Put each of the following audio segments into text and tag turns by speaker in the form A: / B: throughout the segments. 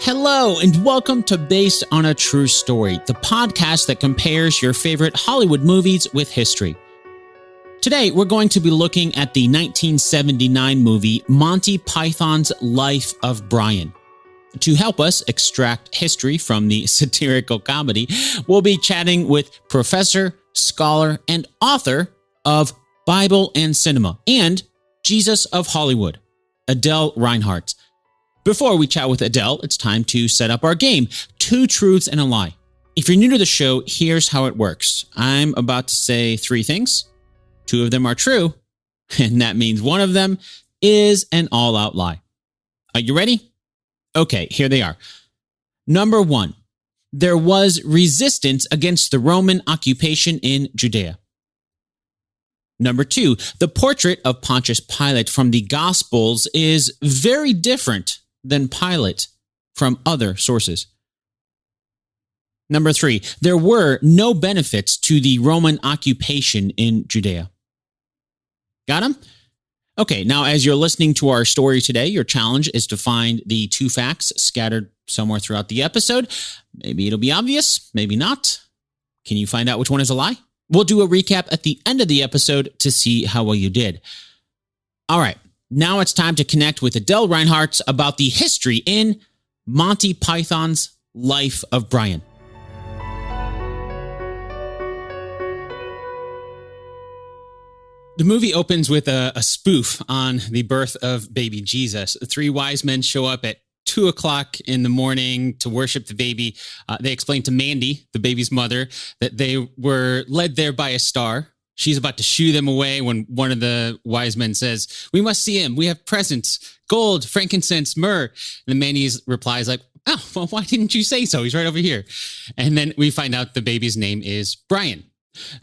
A: Hello, and welcome to Based on a True Story, the podcast that compares your favorite Hollywood movies with history. Today, we're going to be looking at the 1979 movie Monty Python's Life of Brian. To help us extract history from the satirical comedy, we'll be chatting with professor, scholar, and author of Bible and Cinema and Jesus of Hollywood, Adele Reinhartz. Before we chat with Adele, it's time to set up our game, Two Truths and a Lie. If you're new to the show, here's how it works. I'm about to say three things. Two of them are true, and that means one of them is an all-out lie. Are you ready? Okay, here they are. Number one, there was resistance against the Roman occupation in Judea. Number two, the portrait of Pontius Pilate from the Gospels is very different than Pilate from other sources. Number three, there were no benefits to the Roman occupation in Judea. Got them? Okay, now as you're listening to our story today, your challenge is to find the two facts scattered somewhere throughout the episode. Maybe it'll be obvious, maybe not. Can you find out which one is a lie? We'll do a recap at the end of the episode to see how well you did. All right, now it's time to connect with Adele Reinhartz about the history in Monty Python's Life of Brian. The movie opens with a spoof on the birth of baby Jesus. Three wise men show up at 2 o'clock in the morning to worship the baby. They explain to Mandy, the baby's mother, that they were led there by a star. She's about to shoo them away when one of the wise men says, "We must see him. We have presents, gold, frankincense, myrrh." And Mandy replies like, "Oh, well, why didn't you say so? He's right over here." And then we find out the baby's name is Brian.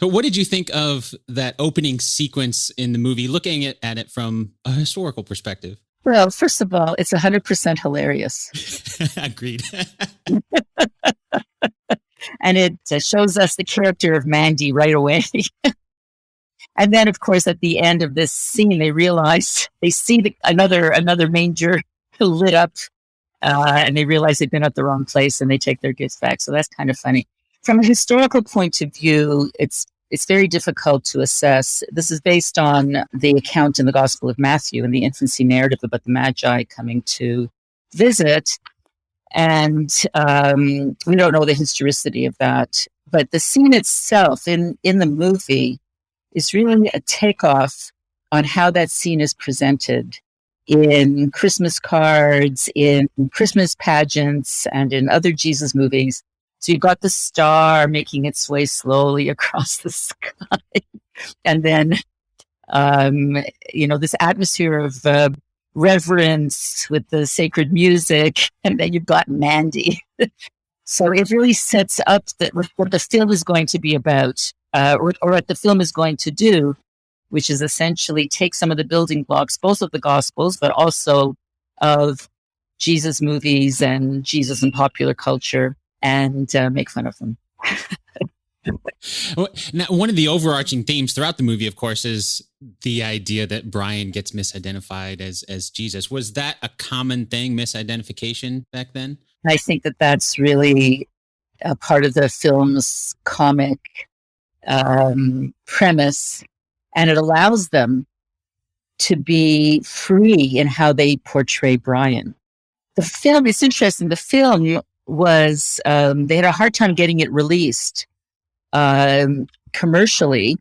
A: So what did you think of that opening sequence in the movie, looking at it from a historical perspective?
B: Well, first of all, it's 100% hilarious.
A: Agreed.
B: And it shows us the character of Mandy right away. And then, of course, at the end of this scene, they see another manger lit up, and they realize they've been at the wrong place, and they take their gifts back. So that's kind of funny. From a historical point of view, it's very difficult to assess. This is based on the account in the Gospel of Matthew and the infancy narrative about the Magi coming to visit. And we don't know the historicity of that. But the scene itself in the movie is really a takeoff on how that scene is presented in Christmas cards, in Christmas pageants, and in other Jesus movies. So you've got the star making its way slowly across the sky. And then, this atmosphere of reverence with the sacred music. And then you've got Mandy. So it really sets up what the film is going to be about, or what the film is going to do, which is essentially take some of the building blocks, both of the Gospels, but also of Jesus movies and Jesus in popular culture, and make fun of them.
A: Now, one of the overarching themes throughout the movie, of course, is the idea that Brian gets misidentified as Jesus. Was that a common thing, misidentification back then?
B: I think that's really a part of the film's comic premise, and it allows them to be free in how they portray Brian. The film, it's interesting, the film was, they had a hard time getting it released commercially.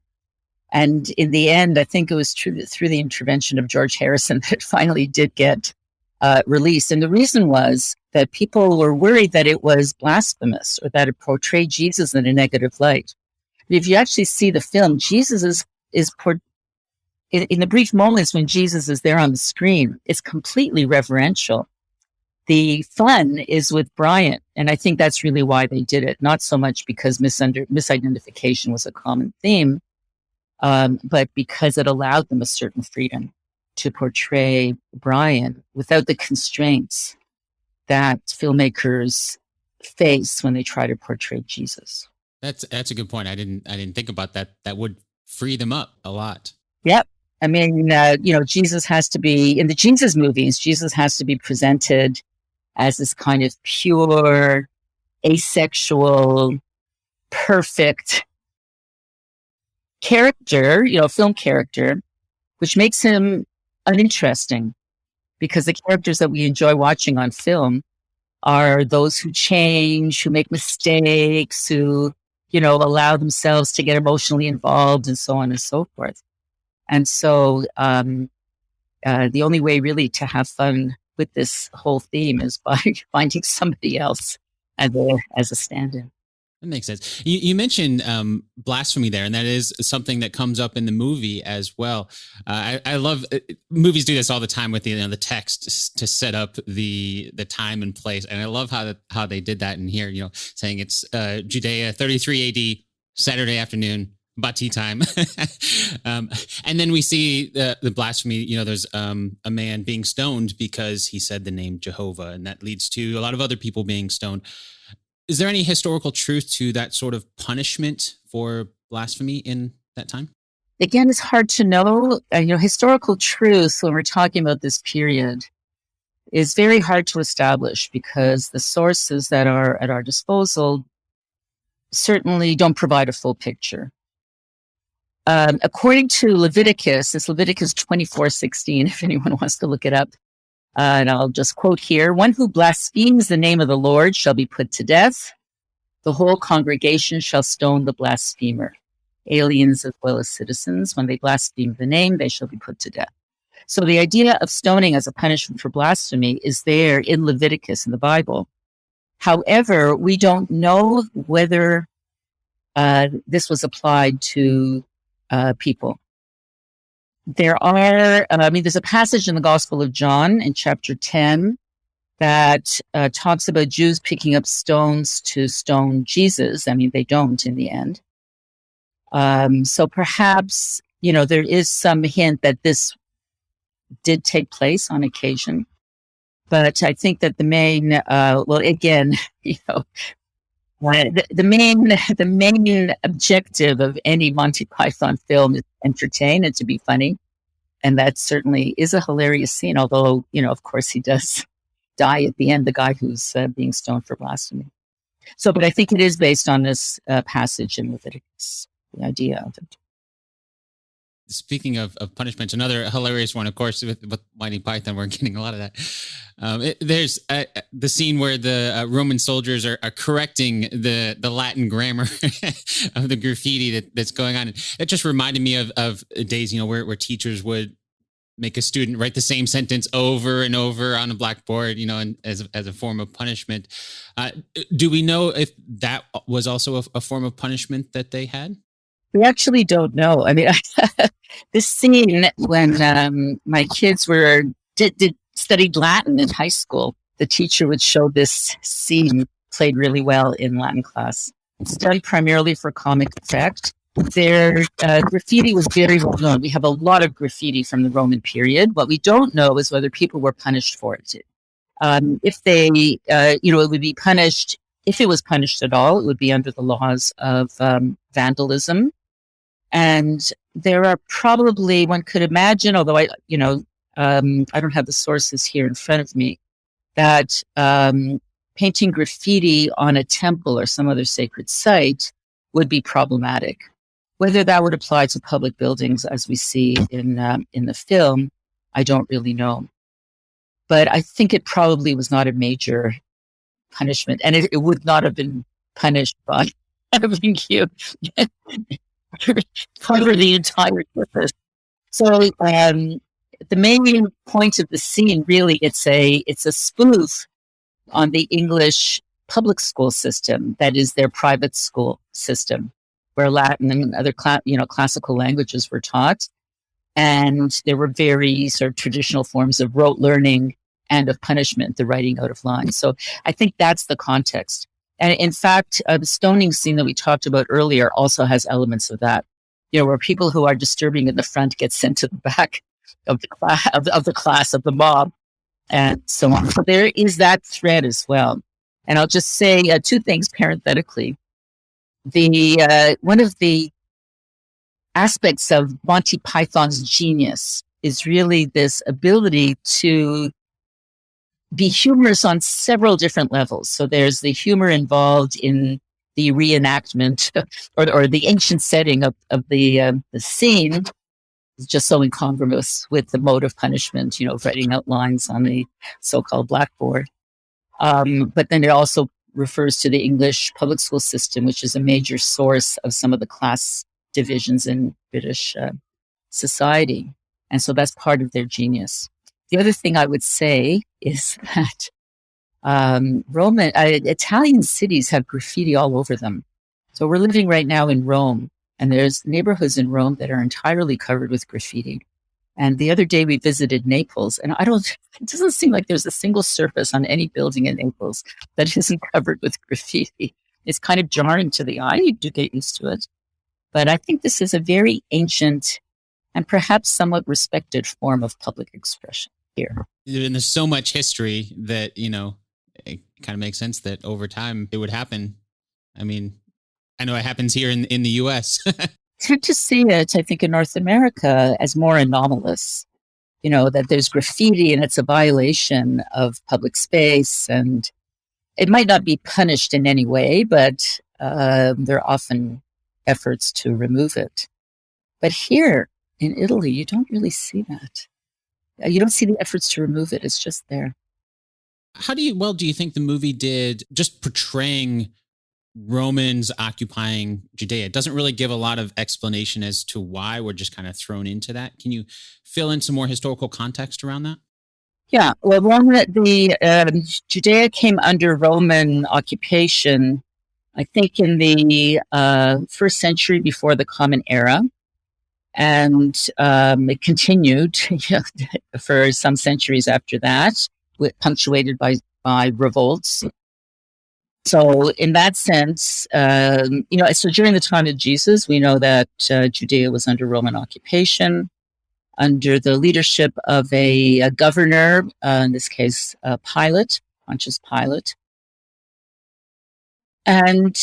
B: And in the end, I think it was through the intervention of George Harrison that it finally did get released. And the reason was that people were worried that it was blasphemous or that it portrayed Jesus in a negative light. But if you actually see the film, Jesus is in the brief moments when Jesus is there on the screen, it's completely reverential. The fun is with Brian, and I think that's really why they did it. Not so much because misidentification was a common theme, but because it allowed them a certain freedom to portray Brian without the constraints that filmmakers face when they try to portray Jesus.
A: That's a good point. I didn't think about that. That would free them up a lot.
B: Yep. I mean, Jesus has to be, in the Jesus movies, Jesus has to be presented as this kind of pure, asexual, perfect character, film character, which makes him uninteresting, because the characters that we enjoy watching on film are those who change, who make mistakes, who, allow themselves to get emotionally involved, and so on and so forth. And so the only way really to have fun with this whole theme is by finding somebody else as a stand-in.
A: That makes sense. You mentioned blasphemy there, and that is something that comes up in the movie as well. I love movies do this all the time with the text to set up the time and place, and I love how they did that in here. Saying it's Judea 33 AD, Saturday afternoon, about tea time, and then we see the blasphemy. There's a man being stoned because he said the name Jehovah, and that leads to a lot of other people being stoned. Is there any historical truth to that sort of punishment for blasphemy in that time?
B: Again, it's hard to know. Historical truth, when we're talking about this period, is very hard to establish, because the sources that are at our disposal certainly don't provide a full picture. According to Leviticus, it's Leviticus 24:16, if anyone wants to look it up. And I'll just quote here: "One who blasphemes the name of the Lord shall be put to death. The whole congregation shall stone the blasphemer. Aliens as well as citizens, when they blaspheme the name, they shall be put to death." So the idea of stoning as a punishment for blasphemy is there in Leviticus in the Bible. However, we don't know whether this was applied to people. There's a passage in the Gospel of John in chapter 10 that talks about Jews picking up stones to stone Jesus. They don't in the end. So perhaps, there is some hint that this did take place on occasion. But I think that the main, the main objective of any Monty Python film is to entertain and to be funny. And that certainly is a hilarious scene, although, of course he does die at the end, the guy who's being stoned for blasphemy. So, but I think it is based on this passage in Leviticus, the idea of it.
A: Speaking of punishments, another hilarious one, of course, with Monty Python, we're getting a lot of that. There's the scene where the Roman soldiers are correcting the Latin grammar of the graffiti that's going on. It just reminded me of days, where teachers would make a student write the same sentence over and over on a blackboard, and as a form of punishment. Do we know if that was also a form of punishment that they had?
B: We actually don't know. This scene, when my kids studied Latin in high school, the teacher would show this scene played really well in Latin class. It's done primarily for comic effect. Their graffiti was very well known. We have a lot of graffiti from the Roman period. What we don't know is whether people were punished for it. If they, it would be punished. If it was punished at all, it would be under the laws of vandalism. And there are probably, one could imagine, although I don't have the sources here in front of me, that painting graffiti on a temple or some other sacred site would be problematic. Whether that would apply to public buildings, as we see in the film, I don't really know. But I think it probably was not a major punishment, and it would not have been punished by having you cover the entire surface. So the main point of the scene, really, it's a spoof on the English public school system, that is their private school system, where Latin and other classical languages were taught, and there were very sort of traditional forms of rote learning and of punishment, the writing out of lines. So I think that's the context. And in fact, the stoning scene that we talked about earlier also has elements of that, where people who are disturbing in the front get sent to the back of the class, of the mob, and so on. So there is that thread as well. And I'll just say two things parenthetically. One of the aspects of Monty Python's genius is really this ability to be humorous on several different levels. So there's the humor involved in the reenactment or the ancient setting of the scene, just so incongruous with the mode of punishment, writing out lines on the so-called blackboard. But then it also refers to the English public school system, which is a major source of some of the class divisions in British society. And so that's part of their genius. The other thing I would say is that Italian cities have graffiti all over them. So we're living right now in Rome, and there's neighborhoods in Rome that are entirely covered with graffiti. And the other day we visited Naples, and it doesn't seem like there's a single surface on any building in Naples that isn't covered with graffiti. It's kind of jarring to the eye. You do get used to it. But I think this is a very ancient and perhaps somewhat respected form of public expression here.
A: And there's so much history that, it kind of makes sense that over time it would happen. I mean, I know it happens here in the U.S.
B: Tend to see it, I think, in North America as more anomalous, that there's graffiti and it's a violation of public space, and it might not be punished in any way, but there are often efforts to remove it. But here in Italy, you don't really see that. You don't see the efforts to remove it. It's just there.
A: How do you think the movie did just portraying Romans occupying Judea? It doesn't really give a lot of explanation as to why. We're just kind of thrown into that. Can you fill in some more historical context around that?
B: Yeah, well, Judea came under Roman occupation, I think, in the first century before the Common Era. And it continued for some centuries after that, punctuated by revolts. So in that sense, so during the time of Jesus, we know that Judea was under Roman occupation, under the leadership of a governor, in this case, Pilate, Pontius Pilate. And,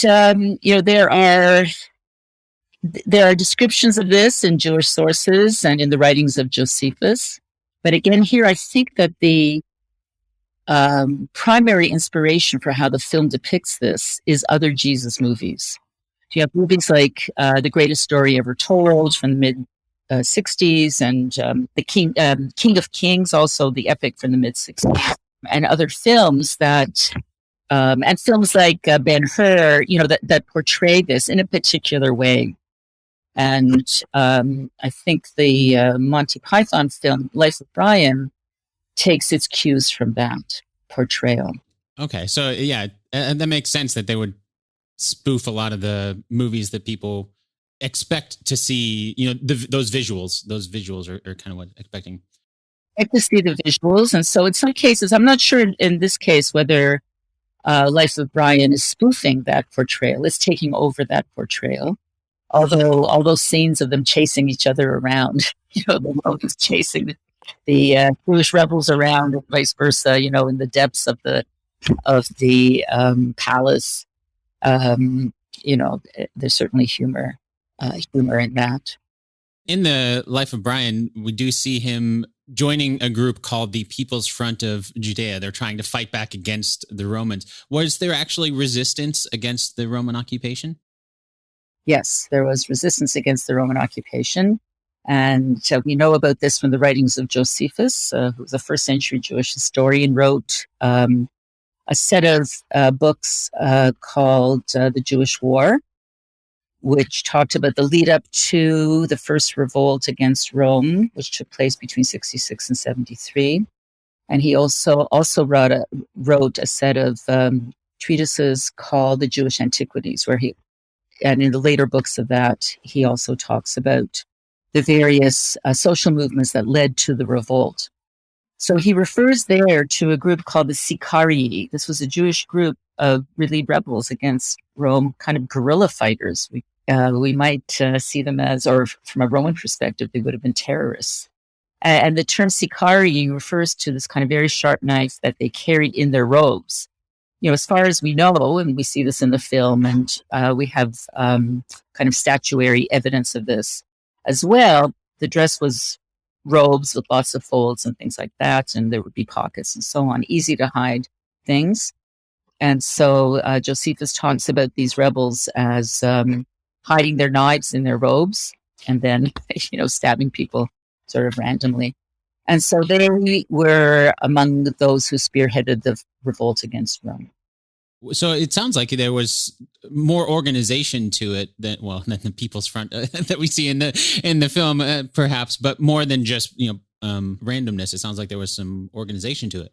B: there are descriptions of this in Jewish sources and in the writings of Josephus. But again, here, I think that the primary inspiration for how the film depicts this is other Jesus movies. You have movies like The Greatest Story Ever Told from the mid-'60s and the King of Kings, also the epic from the mid-'60s, and other films and films like Ben-Hur, that portray this in a particular way. And I think the Monty Python film, Life of Brian, takes its cues from that portrayal.
A: Okay, so yeah, that makes sense that they would spoof a lot of the movies that people expect to see. Those visuals. Those visuals are kind of what expecting.
B: I like to see the visuals, and so in some cases, I'm not sure in this case whether Life of Brian is spoofing that portrayal. It's taking over that portrayal. Although all those scenes of them chasing each other around, the Romans chasing the Jewish rebels around, and vice versa, in the depths of the palace, there's certainly humor in that.
A: In the Life of Brian, we do see him joining a group called the People's Front of Judea. They're trying to fight back against the Romans. Was there actually resistance against the Roman occupation?
B: Yes, there was resistance against the Roman occupation. And we know about this from the writings of Josephus, who was a first century Jewish historian, wrote a set of books called The Jewish War, which talked about the lead up to the first revolt against Rome, which took place between 66 and 73. And he also wrote a set of treatises called The Jewish Antiquities, and in the later books of that, he also talks about the various social movements that led to the revolt. So he refers there to a group called the Sicarii. This was a Jewish group of really rebels against Rome, kind of guerrilla fighters. We might see them as, or from a Roman perspective, they would have been terrorists. And the term Sicarii refers to this kind of very sharp knife that they carried in their robes. As far as we know, and we see this in the film, and we have kind of statuary evidence of this as well, the dress was robes with lots of folds and things like that, and there would be pockets and so on, easy to hide things. And so Josephus talks about these rebels as hiding their knives in their robes and then, stabbing people sort of randomly. And so they were among those who spearheaded the revolt against Rome.
A: So it sounds like there was more organization to it than the People's Front that we see in the film, perhaps, but more than just randomness. It sounds like there was some organization to it.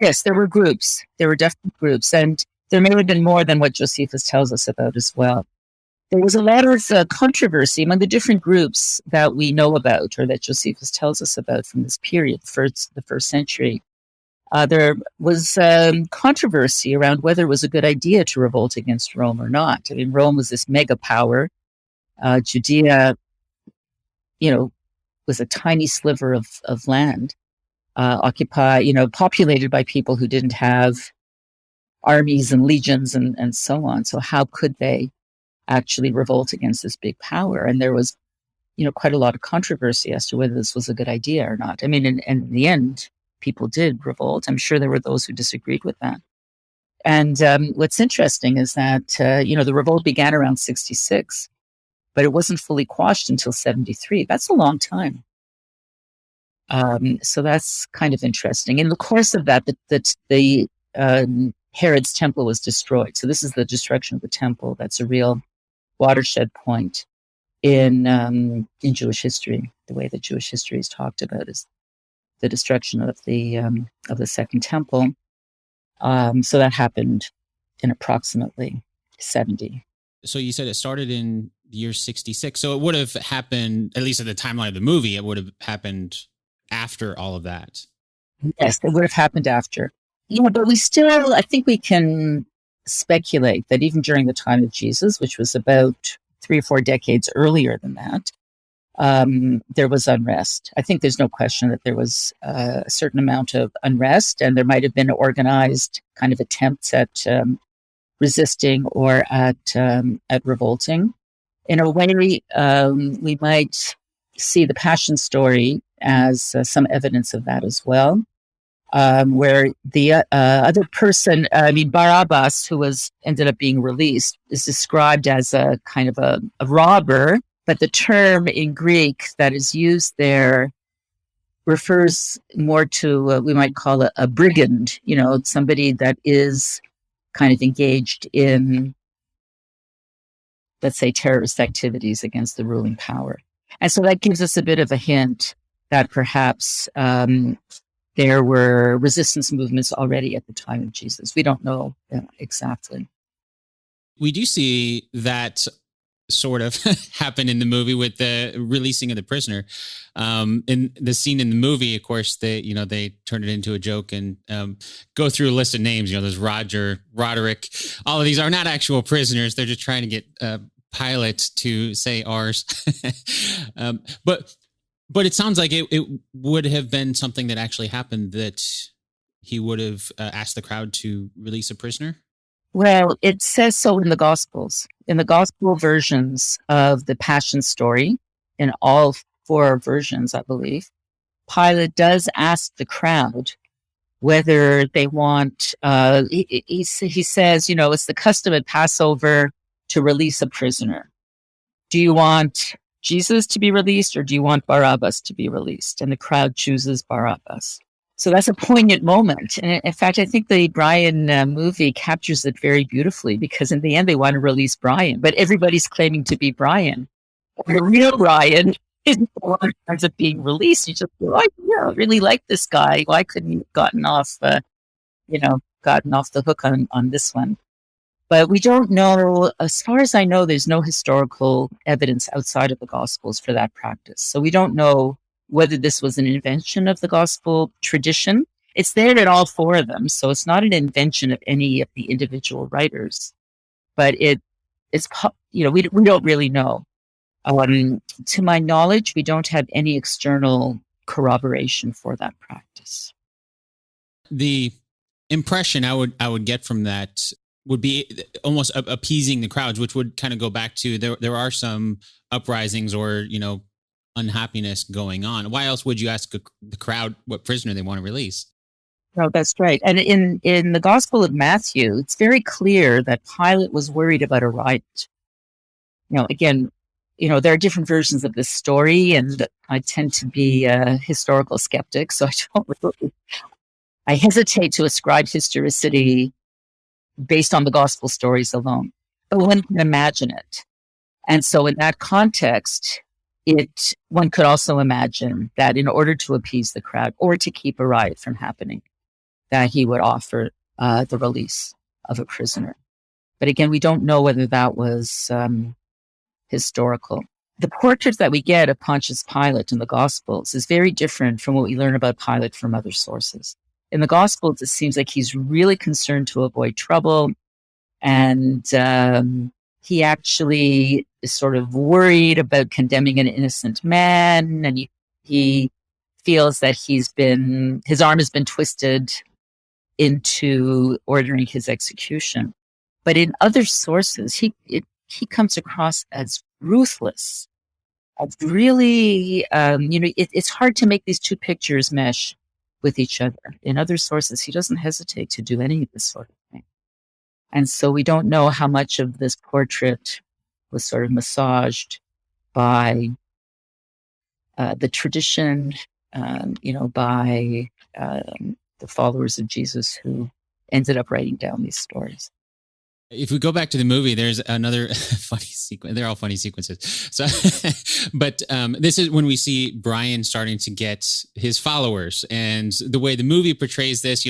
B: Yes, there were groups. There were definitely groups, and there may have been more than what Josephus tells us about as well. There was a lot of controversy among the different groups that we know about, or that Josephus tells us about from this period, the first century. There was controversy around whether it was a good idea to revolt against Rome or not. I mean, Rome was this mega power. Judea, was a tiny sliver of land, populated by people who didn't have armies and legions and so on. So how could they actually revolt against this big power? And there was, quite a lot of controversy as to whether this was a good idea or not. I mean, in the end, people did revolt. I'm sure there were those who disagreed with that. And what's interesting is that, the revolt began around 66, but it wasn't fully quashed until 73. That's a long time. So that's kind of interesting. In the course of that, the Herod's temple was destroyed. So this is the destruction of the temple. That's a real watershed point in Jewish history. The way that Jewish history is talked about is the destruction of the Second Temple. So that happened in approximately 70.
A: So you said it started in the year 66. So it would have happened, at least at the timeline of the movie, it would have happened after all of that.
B: Yes, it would have happened after. But I think we can speculate that even during the time of Jesus, which was about 3 or 4 decades earlier than that, there was unrest. I think there's no question that there was a certain amount of unrest, and there might have been organized kind of attempts at resisting or at revolting. In a way, we might see the Passion story as some evidence of that as well, where the other person, Barabbas, who ended up being released, is described as a kind of a robber. But the term in Greek that is used there refers more to what we might call a brigand, somebody that is kind of engaged in, let's say, terrorist activities against the ruling power. And so that gives us a bit of a hint that perhaps there were resistance movements already at the time of Jesus. We don't know exactly.
A: We do see that sort of happen in the movie with the releasing of the prisoner. In the scene in the movie, of course, they turn it into a joke and go through a list of names. There's Roger, Roderick. All of these are not actual prisoners. They're just trying to get Pilate to say ours. But it sounds like it would have been something that actually happened, that he would have asked the crowd to release a prisoner.
B: Well, it says so in the Gospels. In the Gospel versions of the Passion story, in all 4 versions, I believe, Pilate does ask the crowd whether they want, he says, it's the custom at Passover to release a prisoner. Do you want Jesus to be released, or do you want Barabbas to be released? And the crowd chooses Barabbas. So that's a poignant moment. And in fact, I think the Brian movie captures it very beautifully, because in the end, they want to release Brian, but everybody's claiming to be Brian. The real Brian is the one who ends up being released. You just go, I really like this guy. Why couldn't he have gotten off the hook on this one? But we don't know, as far as I know, there's no historical evidence outside of the Gospels for that practice. So we don't know whether this was an invention of the Gospel tradition. It's there in all 4 of them, so it's not an invention of any of the individual writers. But we don't really know. To my knowledge, we don't have any external corroboration for that practice.
A: The impression I would get from that would be almost appeasing the crowds, which would kind of go back to there are some uprisings or unhappiness going on. Why else would you ask the crowd what prisoner they want to release?
B: No, that's right. And in the Gospel of Matthew, it's very clear that Pilate was worried about a riot. Again, there are different versions of this story, and I tend to be a historical skeptic, so I hesitate to ascribe historicity based on the gospel stories alone. But one can imagine it. And so in that context, one could also imagine that in order to appease the crowd or to keep a riot from happening, that he would offer the release of a prisoner. But again, we don't know whether that was historical. The portrait that we get of Pontius Pilate in the Gospels is very different from what we learn about Pilate from other sources. In the Gospels, it seems like he's really concerned to avoid trouble, and he actually is sort of worried about condemning an innocent man, and he feels that his arm has been twisted into ordering his execution. But in other sources, he comes across as ruthless. As really, it's hard to make these two pictures mesh with each other. In other sources, he doesn't hesitate to do any of this sort of thing. And so we don't know how much of this portrait was sort of massaged by the tradition, by the followers of Jesus who ended up writing down these stories.
A: If we go back to the movie, there's another funny sequence. They're all funny sequences. So, but this is when we see Brian starting to get his followers, and the way the movie portrays this,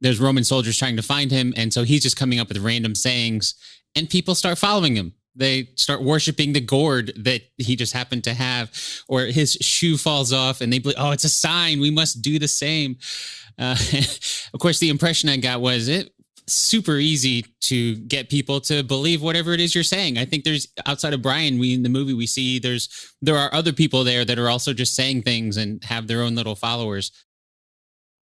A: there's Roman soldiers trying to find him, and so he's just coming up with random sayings, and people start following him. They start worshiping the gourd that he just happened to have, or his shoe falls off, and they believe, oh, it's a sign. We must do the same. Of course, the impression I got was super easy to get people to believe whatever it is you're saying. I think there's, outside of Brian, in the movie we see there are other people there that are also just saying things and have their own little followers.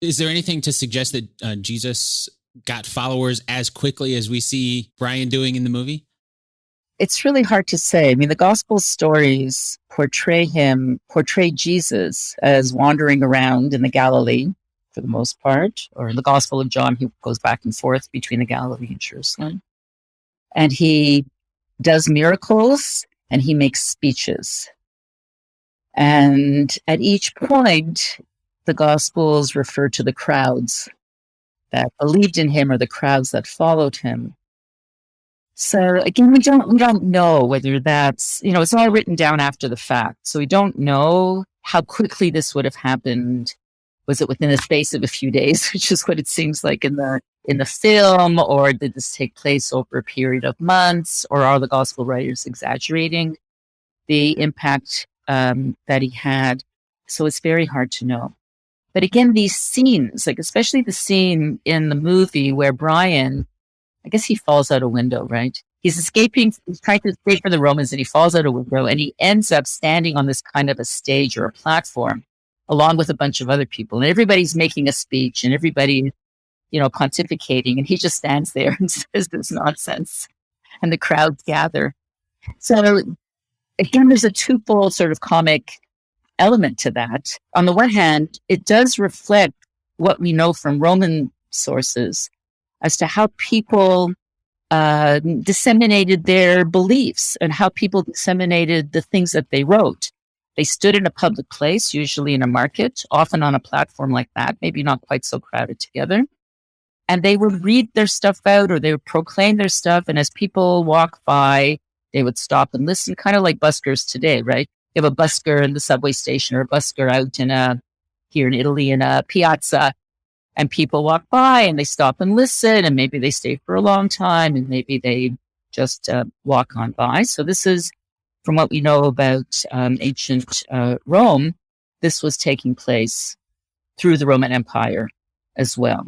A: Is there anything to suggest that Jesus got followers as quickly as we see Brian doing in the movie?
B: It's really hard to say. I mean, the gospel stories portray Jesus as wandering around in the Galilee for the most part, or in the Gospel of John, he goes back and forth between the Galilee and Jerusalem. And he does miracles and he makes speeches. And at each point, the Gospels refer to the crowds that believed in him or the crowds that followed him. So again, we don't know whether that's, it's all written down after the fact. So we don't know how quickly this would have happened. Was it within the space of a few days, which is what it seems like in the film, or did this take place over a period of months, or are the gospel writers exaggerating the impact that he had? So it's very hard to know. But again, these scenes, like especially the scene in the movie where Brian, I guess he falls out a window, right? He's trying to escape from the Romans, and he falls out a window, and he ends up standing on this kind of a stage or a platform, along with a bunch of other people. And everybody's making a speech and everybody, pontificating. And he just stands there and says this nonsense. And the crowds gather. So again, there's a twofold sort of comic element to that. On the one hand, it does reflect what we know from Roman sources as to how people disseminated their beliefs and how people disseminated the things that they wrote. They stood in a public place, usually in a market, often on a platform like that, maybe not quite so crowded together. And they would read their stuff out, or they would proclaim their stuff. And as people walk by, they would stop and listen, kind of like buskers today, right? You have a busker in the subway station or a busker out here in Italy in a piazza, and people walk by and they stop and listen, and maybe they stay for a long time, and maybe they just walk on by. So this is, from what we know about ancient Rome, this was taking place through the Roman Empire as well.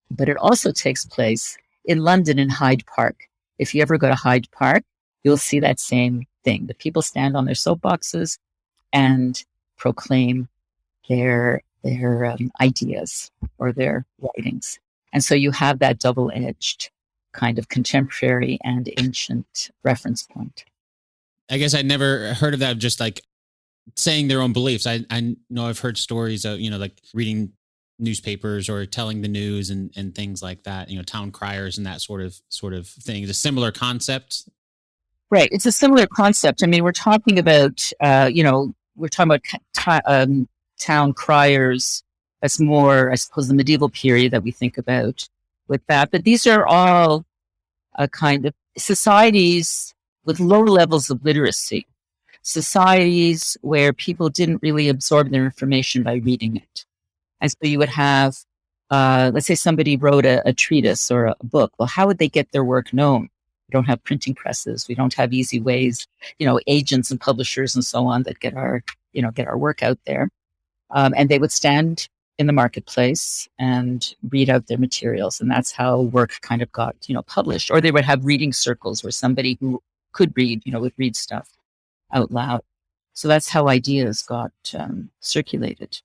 B: But it also takes place in London in Hyde Park. If you ever go to Hyde Park, you'll see that same thing. The people stand on their soapboxes and proclaim their ideas or their writings. And so you have that double-edged kind of contemporary and ancient reference point.
A: I guess I'd never heard of that, just like saying their own beliefs. I know I've heard stories of, like reading newspapers or telling the news and things like that, town criers and that sort of thing. It's a similar concept.
B: Right. It's a similar concept. I mean, we're talking about, we're talking about town criers. That's more, I suppose, the medieval period that we think about with that. But these are all kind of societies with low levels of literacy, societies where people didn't really absorb their information by reading it. And so you would have, let's say somebody wrote a treatise or a book. Well, how would they get their work known? We don't have printing presses. We don't have easy ways, agents and publishers and so on that get our work out there. And they would stand in the marketplace and read out their materials. And that's how work kind of got, published. Or they would have reading circles where somebody who could read, would read stuff out loud. So that's how ideas got circulated.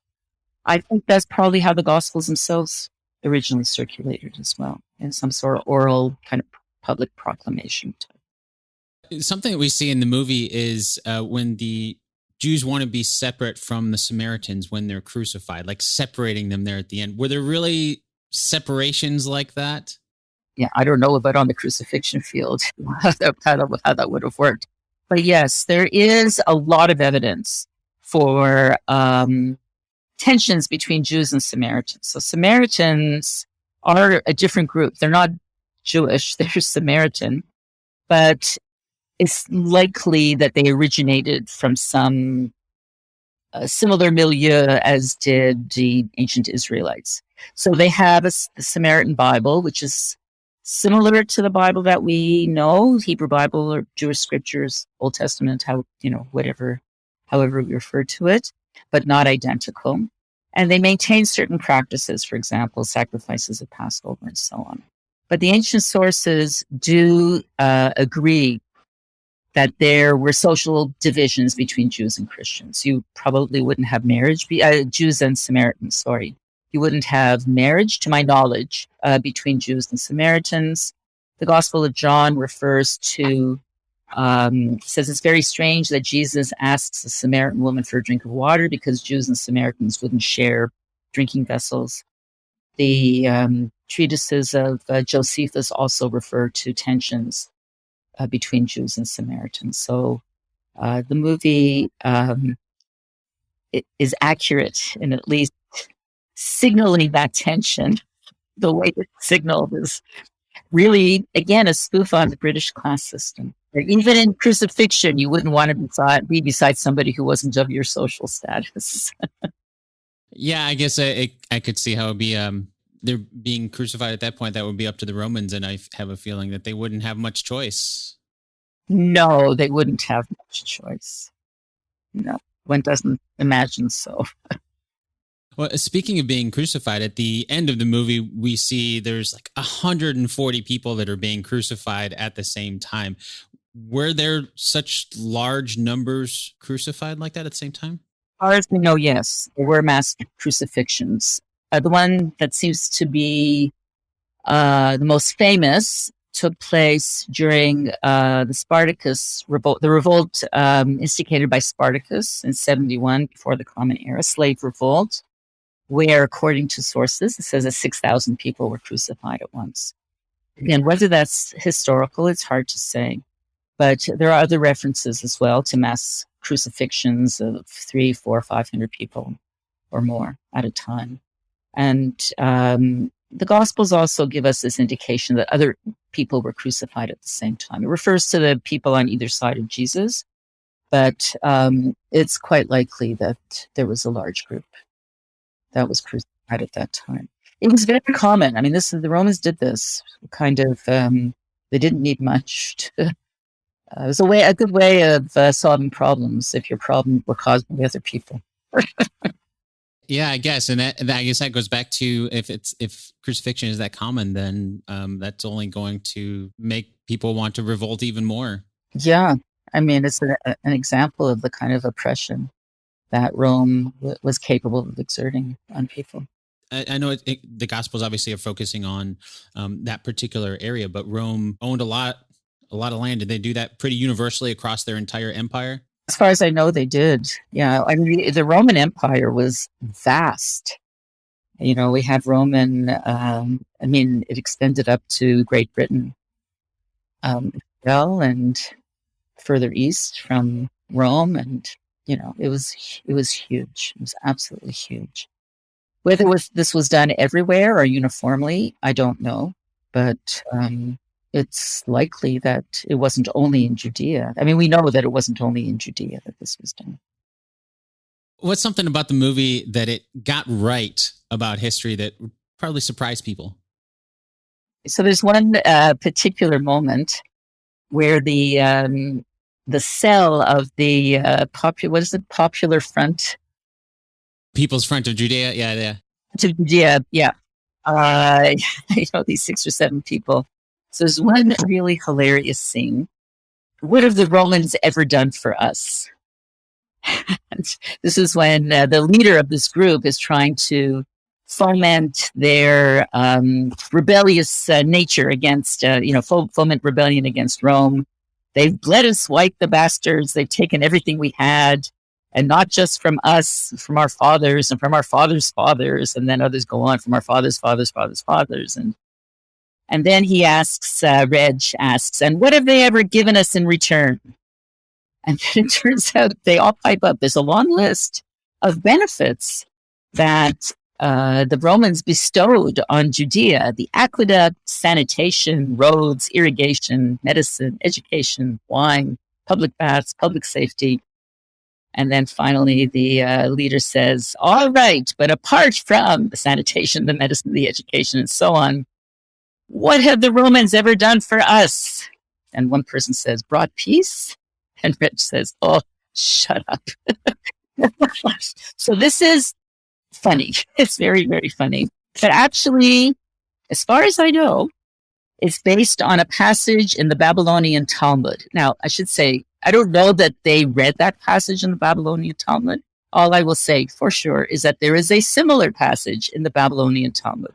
B: I think that's probably how the Gospels themselves originally circulated as well, in some sort of oral kind of public proclamation type.
A: Something that we see in the movie is when the Jews want to be separate from the Samaritans when they're crucified, like separating them there at the end. Were there really separations like that?
B: Yeah, I don't know about on the crucifixion field, how that would have worked. But yes, there is a lot of evidence for tensions between Jews and Samaritans. So Samaritans are a different group. They're not Jewish, they're Samaritan, but it's likely that they originated from some similar milieu as did the ancient Israelites. So they have the Samaritan Bible, which is similar to the Bible that we know, Hebrew Bible or Jewish scriptures, Old Testament, however we refer to it, but not identical. And they maintain certain practices, for example, sacrifices of Passover and so on. But the ancient sources do agree that there were social divisions between Jews and Christians. You probably wouldn't have marriage, Jews and Samaritans, sorry. You wouldn't have marriage, to my knowledge, between Jews and Samaritans. The Gospel of John refers to, says it's very strange that Jesus asks a Samaritan woman for a drink of water because Jews and Samaritans wouldn't share drinking vessels. The treatises of Josephus also refer to tensions between Jews and Samaritans. So the movie it is accurate in at least signaling that tension. The way it's signaled is really, again, a spoof on the British class system. Even in crucifixion, you wouldn't want to be beside somebody who wasn't of your social status.
A: Yeah, I guess I could see how it would be. They're being crucified at that point. That would be up to the Romans, and I have a feeling that they wouldn't have much choice.
B: No, they wouldn't have much choice. No, one doesn't imagine so.
A: Well, speaking of being crucified, at the end of the movie, we see there's like 140 people that are being crucified at the same time. Were there such large numbers crucified like that at the same time?
B: As far as we know, yes, there were mass crucifixions. The one that seems to be the most famous took place during the Spartacus revolt, the revolt instigated by Spartacus in 71 before the Common Era, slave revolt, where, according to sources, it says that 6,000 people were crucified at once. Again, whether that's historical, it's hard to say. But there are other references as well to mass crucifixions of 300, 400, 500 people or more at a time. And the Gospels also give us this indication that other people were crucified at the same time. It refers to the people on either side of Jesus, but it's quite likely that there was a large group that was crucified at that time. It was very common. I mean, the Romans did this kind of. They didn't need much. It was a good way of solving problems if your problem were caused by other people.
A: Yeah, I guess, and I guess that goes back to if crucifixion is that common, then that's only going to make people want to revolt even more.
B: Yeah, I mean, it's an example of the kind of oppression that Rome was capable of exerting on people.
A: I know the Gospels obviously are focusing on that particular area, but Rome owned a lot of land. Did they do that pretty universally across their entire empire?
B: As far as I know, they did. Yeah, I mean, the Roman Empire was vast. We had Roman. I mean, it extended up to Great Britain, well, and further east from Rome, and it was huge. It was absolutely huge. Whether this was done everywhere or uniformly, I don't know, but it's likely that it wasn't only in Judea. I mean, we know that it wasn't only in Judea that this was done.
A: What's something about the movie that it got right about history that would probably surprise people?
B: So there's one particular moment where the cell of the Popular Front?
A: People's Front of Judea, yeah.
B: To Judea, yeah. These 6 or 7 people. So there's one really hilarious scene. What have the Romans ever done for us? And this is when the leader of this group is trying to foment their rebellious nature against, foment rebellion against Rome. They've let us wipe the bastards. They've taken everything we had, and not just from us, from our fathers and from our fathers' fathers. And then others go on from our fathers' fathers' fathers' fathers. And then he asks, Reg asks, and what have they ever given us in return? And then it turns out they all pipe up. There's a long list of benefits that the Romans bestowed on Judea: the aqueduct, sanitation, roads, irrigation, medicine, education, wine, public baths, public safety. And then finally the leader says, all right, but apart from the sanitation, the medicine, the education, and so on, what have the Romans ever done for us? And one person says, brought peace. And Rich says, oh, shut up. So this is funny. It's very, very funny. But actually, as far as I know, it's based on a passage in the Babylonian Talmud. Now, I should say, I don't know that they read that passage in the Babylonian Talmud. All I will say for sure is that there is a similar passage in the Babylonian Talmud,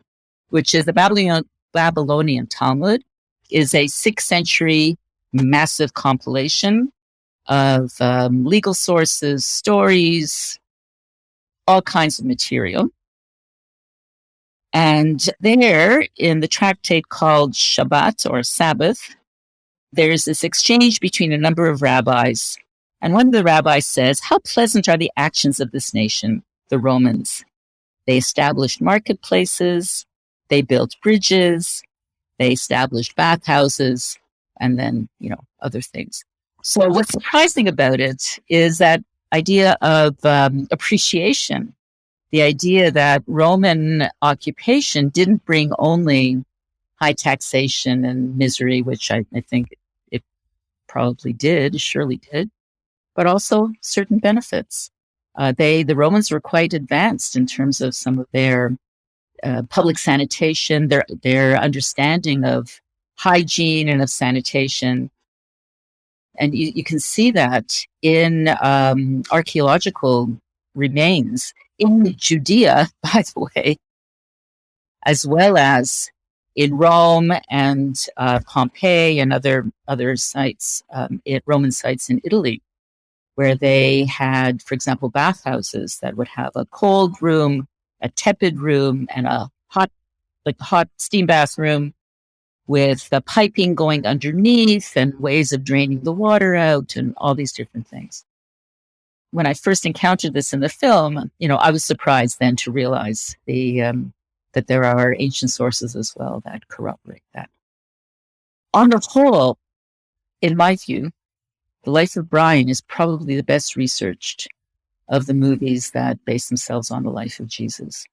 B: which is the Babylonian Talmud is a 6th century massive compilation of legal sources, stories, all kinds of material. And there, in the tractate called Shabbat or Sabbath, there's this exchange between a number of rabbis. And one of the rabbis says, how pleasant are the actions of this nation, the Romans. They established marketplaces, they built bridges, they established bathhouses, and then, other things. So what's surprising about it is that idea of appreciation, the idea that Roman occupation didn't bring only high taxation and misery, which I think it probably did, surely did, but also certain benefits. The Romans were quite advanced in terms of some of their public sanitation, their understanding of hygiene and of sanitation. And you can see that in archaeological remains in Judea, by the way, as well as in Rome and Pompeii and other sites, Roman sites in Italy, where they had, for example, bathhouses that would have a cold room, a tepid room, and a hot steam bathroom with the piping going underneath and ways of draining the water out and all these different things. When I first encountered this in the film, I was surprised then to realize that there are ancient sources as well that corroborate that. On the whole, in my view, The Life of Brian is probably the best researched of the movies that base themselves on the life of Jesus.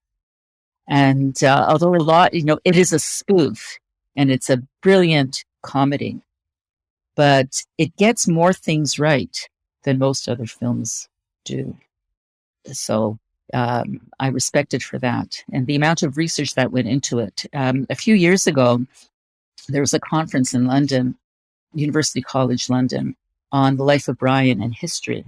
B: And although a lot, it is a spoof and it's a brilliant comedy, but it gets more things right than most other films do. So I respect it for that. And the amount of research that went into it. A few years ago, there was a conference in London, University College London, on the life of Brian and history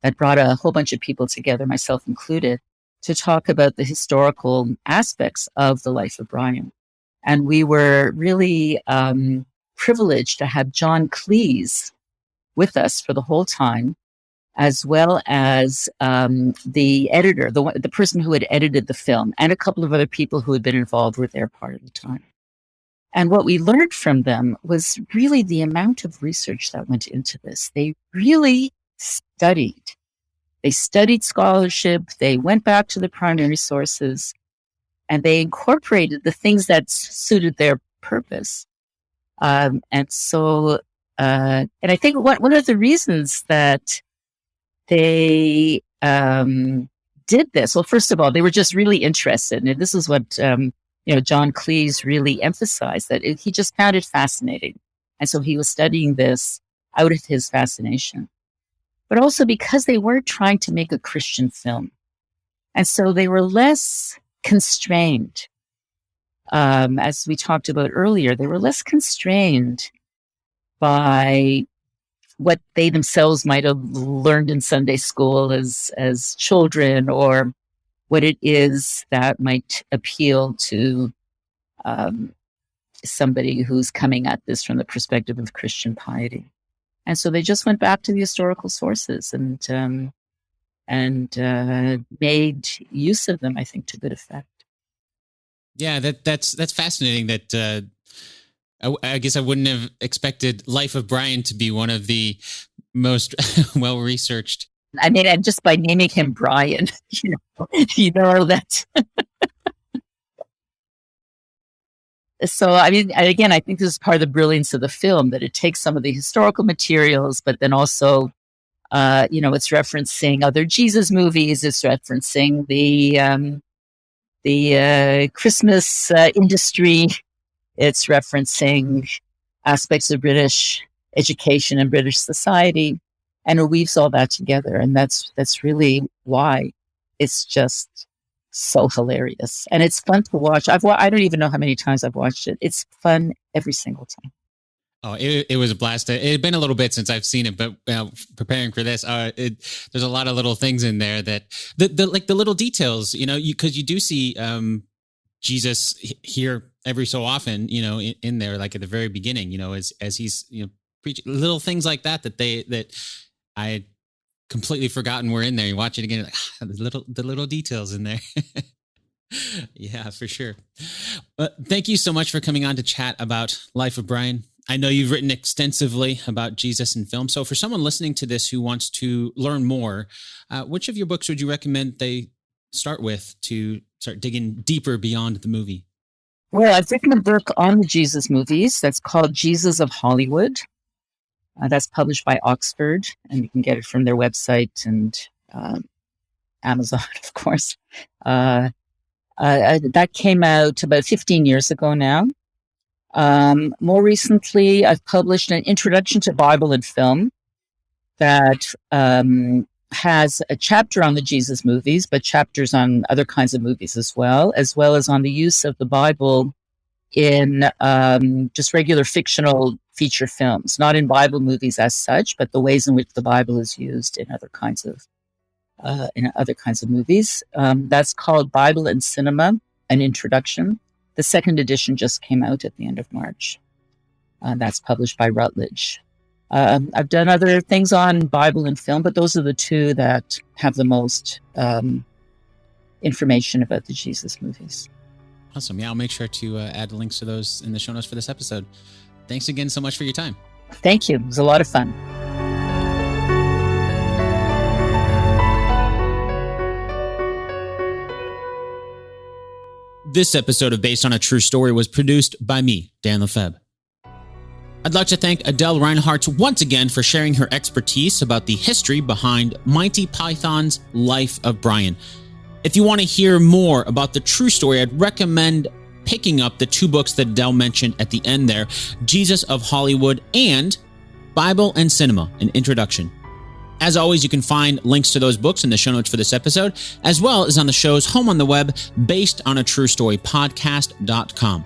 B: that brought a whole bunch of people together, myself included, to talk about the historical aspects of the life of Brian. And we were really privileged to have John Cleese with us for the whole time. as well as the editor, the person who had edited the film, and a couple of other people who had been involved were there part of the time. And what we learned from them was really the amount of research that went into this. They really studied. They studied scholarship. They went back to the primary sources, and they incorporated the things that suited their purpose. And I think one of the reasons that they did this, well, first of all, they were just really interested, and this is what John Cleese really emphasized, that he just found it fascinating, and so he was studying this out of his fascination. But also because they weren't trying to make a Christian film, and so they were less constrained. As we talked about earlier, they were less constrained by what they themselves might have learned in Sunday school as children, or what it is that might appeal to somebody who's coming at this from the perspective of Christian piety. And so they just went back to the historical sources and made use of them, I think, to good effect.
A: Yeah, that's fascinating. That I guess I wouldn't have expected Life of Brian to be one of the most well-researched.
B: I mean, and just by naming him Brian, you know that. So, I mean, again, I think this is part of the brilliance of the film, that it takes some of the historical materials, but then also, it's referencing other Jesus movies. It's referencing the Christmas industry. It's referencing aspects of British education and British society, and it weaves all that together. And that's really why it's just so hilarious. And it's fun to watch. I don't even know how many times I've watched it. It's fun every single time.
A: Oh, it was a blast. It had been a little bit since I've seen it, but preparing for this, there's a lot of little things in there that the little details, because you do see Jesus here every so often, in there, like at the very beginning, as he's preaching, little things like that I had completely forgotten were in there. You watch it again, like the little details in there. Yeah, for sure. Thank you so much for coming on to chat about Life of Brian. I know you've written extensively about Jesus in film. So for someone listening to this who wants to learn more, which of your books would you recommend they start with to start digging deeper beyond the movie?
B: Well, I've written a book on the Jesus movies that's called Jesus of Hollywood. That's published by Oxford, and you can get it from their website and Amazon, of course. That came out about 15 years ago now. More recently, I've published an introduction to Bible and film that has a chapter on the Jesus movies, but chapters on other kinds of movies as well as on the use of the Bible in just regular fictional feature films, not in Bible movies as such, but the ways in which the Bible is used in other kinds of movies. That's called Bible and Cinema, an Introduction. The second edition just came out at the end of March. That's published by Routledge. I've done other things on Bible and film, but those are the two that have the most information about the Jesus movies.
A: Awesome. Yeah, I'll make sure to add links to those in the show notes for this episode. Thanks again so much for your time.
B: Thank you. It was a lot of fun.
A: This episode of Based on a True Story was produced by me, Dan Lefebvre. I'd like to thank Adele Reinhartz once again for sharing her expertise about the history behind Monty Python's Life of Brian. If you want to hear more about the true story, I'd recommend picking up the two books that Adele mentioned at the end there, Jesus of Hollywood and Bible and Cinema, an Introduction. As always, you can find links to those books in the show notes for this episode, as well as on the show's home on the web, basedonatruestorypodcast.com.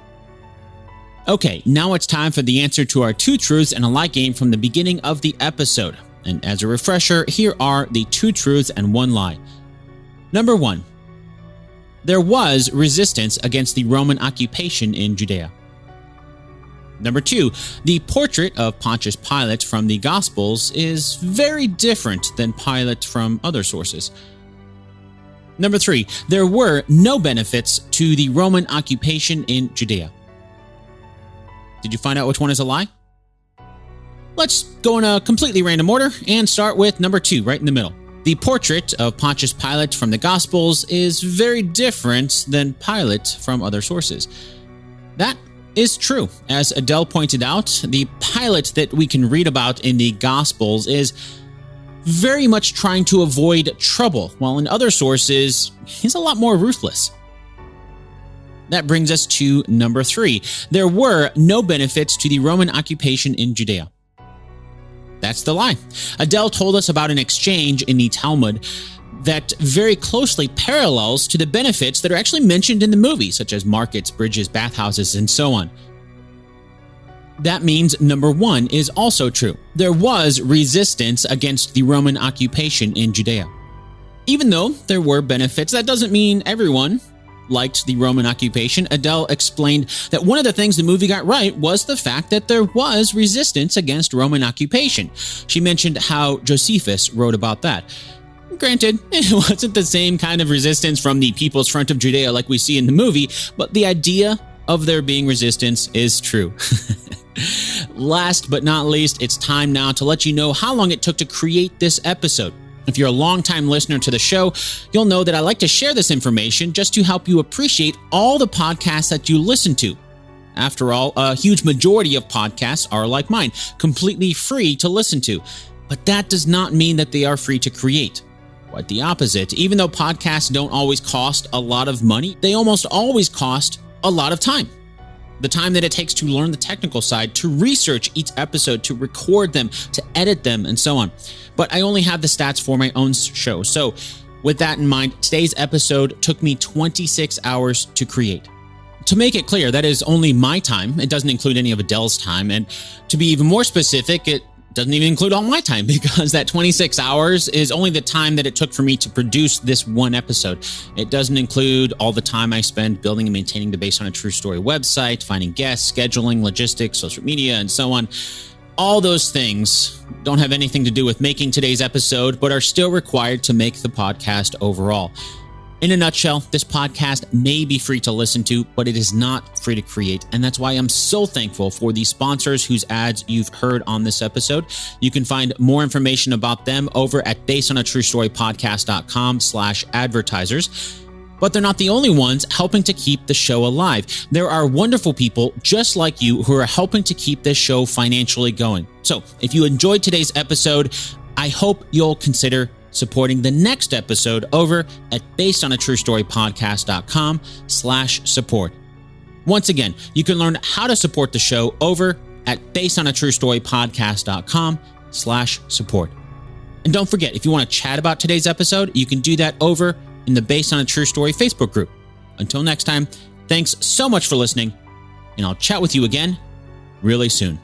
A: Okay, now it's time for the answer to our two truths and a lie game from the beginning of the episode. And as a refresher, here are the two truths and one lie. Number 1. There was resistance against the Roman occupation in Judea. Number 2, the portrait of Pontius Pilate from the Gospels is very different than Pilate from other sources. Number 3, there were no benefits to the Roman occupation in Judea. Did you find out which one is a lie? Let's go in a completely random order and start with number 2, right in the middle. The portrait of Pontius Pilate from the Gospels is very different than Pilate from other sources. That is true. As Adele pointed out, the Pilate that we can read about in the Gospels is very much trying to avoid trouble, while in other sources, he's a lot more ruthless. That brings us to number 3. There were no benefits to the Roman occupation in Judea. That's the lie. Adele told us about an exchange in the Talmud that very closely parallels to the benefits that are actually mentioned in the movie, such as markets, bridges, bathhouses, and so on. That means number 1 is also true. There was resistance against the Roman occupation in Judea. Even though there were benefits, that doesn't mean everyone liked the Roman occupation. Adele explained that one of the things the movie got right was the fact that there was resistance against Roman occupation. She mentioned how Josephus wrote about that. Granted, it wasn't the same kind of resistance from the People's Front of Judea like we see in the movie, but the idea of there being resistance is true. Last but not least, it's time now to let you know how long it took to create this episode. If you're a longtime listener to the show, you'll know that I like to share this information just to help you appreciate all the podcasts that you listen to. After all, a huge majority of podcasts are like mine, completely free to listen to. But that does not mean that they are free to create. Quite the opposite. Even though podcasts don't always cost a lot of money, they almost always cost a lot of time. The time that it takes to learn the technical side, to research each episode, to record them, to edit them, and so on. But I only have the stats for my own show. So with that in mind, today's episode took me 26 hours to create. To make it clear, that is only my time. It doesn't include any of Adele's time. And to be even more specific, it doesn't even include all my time, because that 26 hours is only the time that it took for me to produce this one episode. It doesn't include all the time I spend building and maintaining the Based on a True Story website, finding guests, scheduling, logistics, social media, and so on. All those things don't have anything to do with making today's episode, but are still required to make the podcast overall. In a nutshell, this podcast may be free to listen to, but it is not free to create. And that's why I'm so thankful for the sponsors whose ads you've heard on this episode. You can find more information about them over at basedonatruestorypodcast.com/advertisers. But they're not the only ones helping to keep the show alive. There are wonderful people just like you who are helping to keep this show financially going. So if you enjoyed today's episode, I hope you'll consider supporting the next episode over at basedonatruestorypodcast.com/support. Once again, you can learn how to support the show over at basedonatruestorypodcast.com/support. And don't forget, if you want to chat about today's episode, you can do that over in the Based on a True Story Facebook group. Until next time, thanks so much for listening, and I'll chat with you again really soon.